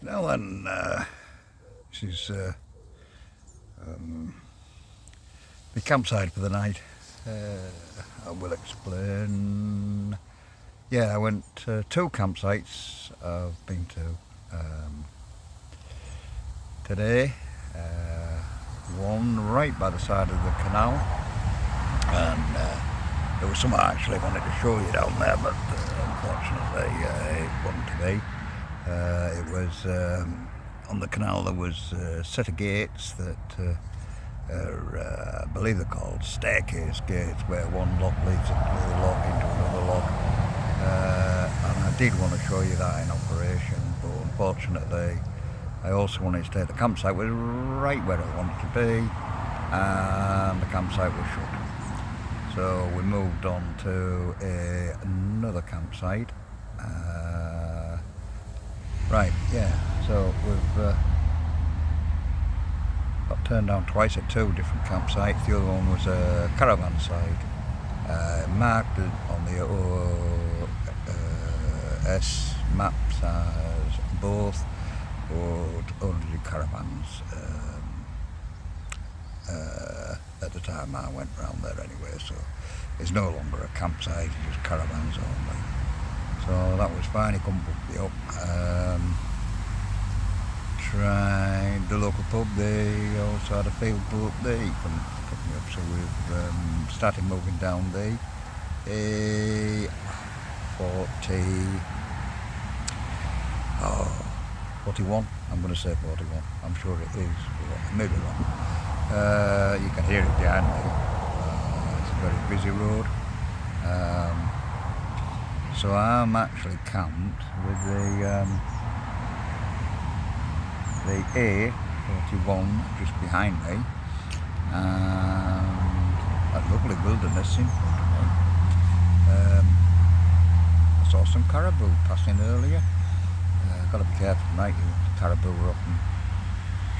Now then, this is the campsite for the night. I will explain. Yeah, I went to 2 campsites I've been to today. One right by the side of the canal, and there was something I actually wanted to show you down there, but unfortunately it wasn't to be. It was on the canal. There was a set of gates that are, I believe they're called staircase gates, where one lock leads into the lock into another lock. And I did want to show you that in operation, but unfortunately I also wanted to stay at the campsite, was right where I wanted to be, and the campsite was shut. So we moved on to another campsite. Right, yeah, so we've got turned down twice at 2 different campsites. The other one was a caravan site, marked on the OS maps as both, but only the caravans. At the time I went round there anyway, so it's no longer a campsite, it's just caravans only. So that was fine. He couldn't book me up. Tried the local pub, they also had a field book, they couldn't pick me up, so we've started moving down the 41, I'm going to say 41, I'm sure it is, but I may be wrong. You can hear it behind me. It's a very busy road. So I'm actually camped with the A41 just behind me, and a lovely wilderness in front of me. I saw some caribou passing earlier. Got to be careful tonight, the caribou are often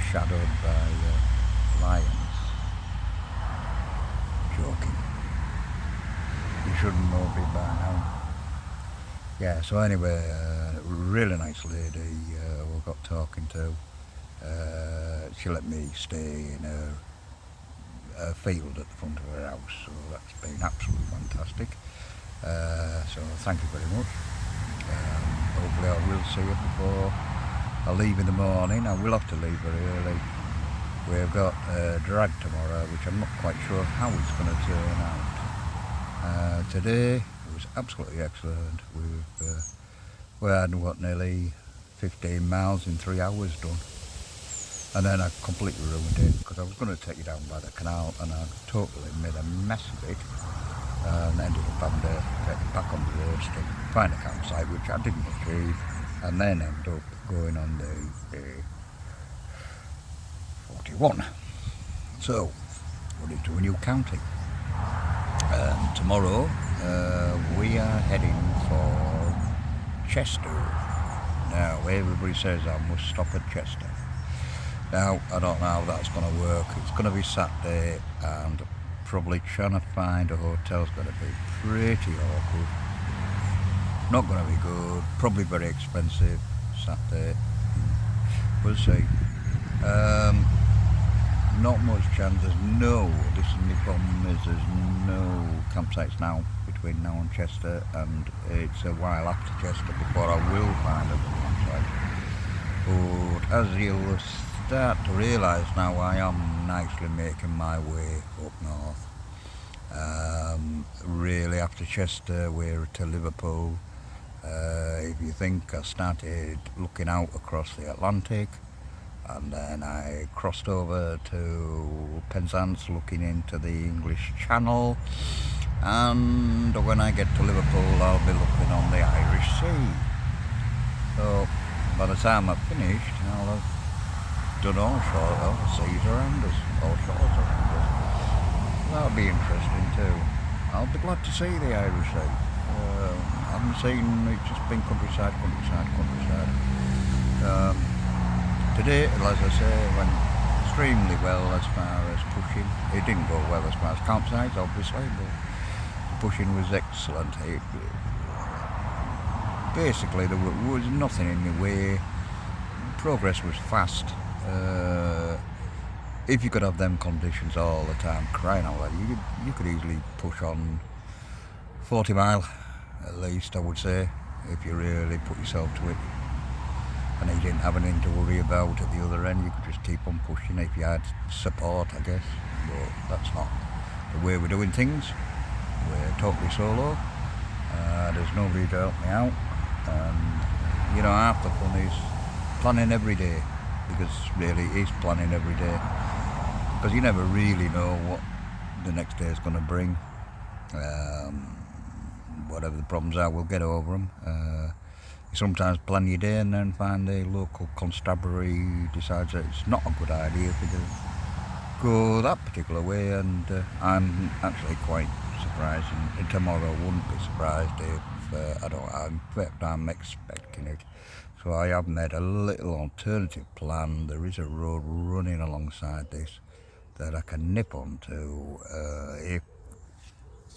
shadowed by lions. Joking. You shouldn't know me by now. Yeah, so anyway, really nice lady we got talking to. She let me stay in her field at the front of her house, so that's been absolutely fantastic. So thank you very much. Hopefully I will see her before I leave in the morning. I will have to leave very early. We've got a drag tomorrow, which I'm not quite sure how it's going to turn out. Today it was absolutely excellent. We had nearly 15 miles in 3 hours done, and then I completely ruined it because I was going to take you down by the canal, and I totally made a mess of it, and ended up having to get back on the road to find a campsite, which I didn't achieve, and then end up going on the 41. So we're into a new county. Tomorrow we are heading for Chester. Now everybody says I must stop at Chester. Now I don't know how that's going to work. It's going to be Saturday, and probably trying to find a hotel's going to be pretty awkward. Not going to be good, probably very expensive Saturday. We'll see. Not much chance. This is my problem, is there's no campsites now between now and Chester, and it's a while after Chester before I will find a campsite. But as you'll start to realise now, I am nicely making my way up north. Really after Chester we're to Liverpool. If you think, I started looking out across the Atlantic, and then I crossed over to Penzance looking into the English Channel, and when I get to Liverpool I'll be looking on the Irish Sea. So by the time I've finished I'll have done all seas around us, all shores around us. That'll be interesting too. I'll be glad to see the Irish Sea. I haven't seen, it's just been countryside. Today, as I say, went extremely well as far as pushing. It didn't go well as far as campsites, obviously, but the pushing was excellent. Basically, there was nothing in the way. progress was fast. If you could have them conditions all the time, crying out loud, you could easily push on 40 mile at least, I would say, if you really put yourself to it. And you didn't have anything to worry about at the other end. You could just keep on pushing if you had support, I guess. But that's not the way we're doing things. We're totally solo. There's nobody to help me out. And you know, half the fun is planning every day, because really it is planning every day. Because you never really know what the next day is going to bring. Whatever the problems are, we'll get over them. You sometimes plan your day and then find the local constabulary decides that it's not a good idea to go that particular way, and I'm actually quite surprised, and tomorrow wouldn't be surprised if in fact I'm expecting it. So I have made a little alternative plan. There is a road running alongside this that I can nip onto if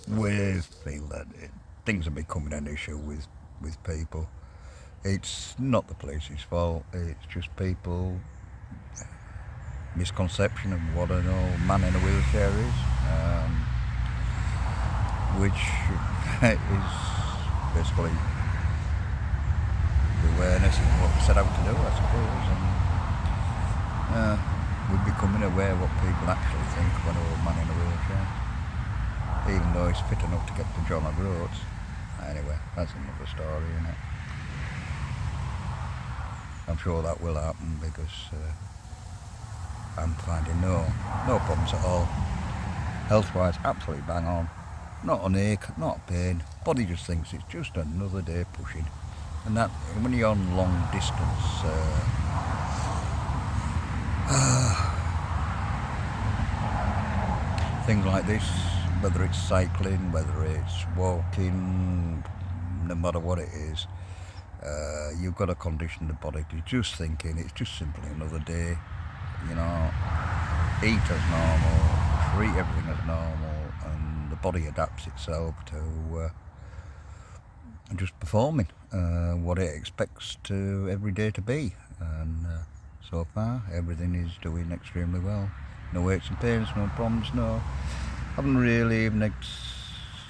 we feel that things are becoming an issue with people. It's not the police's fault, it's just people misconception of what an old man in a wheelchair is, which is basically the awareness of what we set out to do, I suppose, and we're becoming aware of what people actually think of an old man in a wheelchair, even though he's fit enough to get to John oGroats. Anyway, that's another story, isn't it? I'm sure that will happen, because I'm finding no problems at all. Health-wise, absolutely bang on. Not an ache, not a pain. Body just thinks it's just another day pushing. And that, when you're on long distance, things like this, whether it's cycling, whether it's walking, no matter what it is, you've got to condition the body to just thinking it's just simply another day. You know, eat as normal, treat everything as normal, and the body adapts itself to just performing what it expects to every day to be. And so far, everything is doing extremely well. No aches and pains, no problems, no. I haven't really even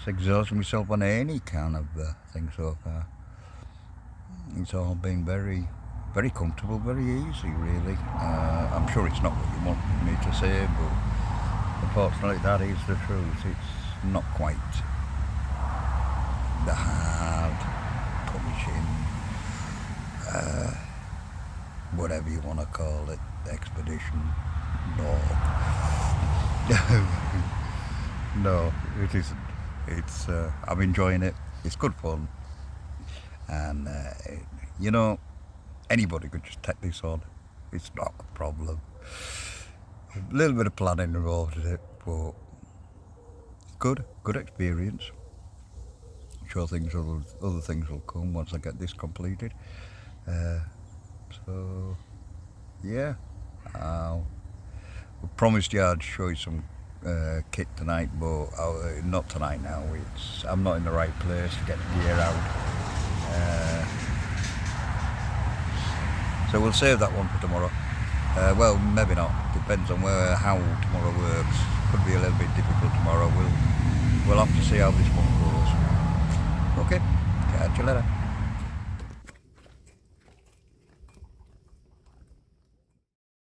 exhausted myself on any kind of thing so far. It's all been very, very comfortable, very easy, really. I'm sure it's not what you want me to say, but unfortunately that is the truth. It's not quite the hard, punishing, whatever you want to call it, expedition. No, it isn't. It's I'm enjoying it. It's good fun, and you know, anybody could just take this on. It's not a problem. A little bit of planning involved in it, but good experience. I'm sure other things will come once I get this completed. So yeah, I promised you I'd show you some kit tonight, but not tonight now. I'm not in the right place to get the gear out. So we'll save that one for tomorrow. Well, maybe not. Depends on how tomorrow works. Could be a little bit difficult tomorrow. We'll have to see how this one goes. Okay, catch you later.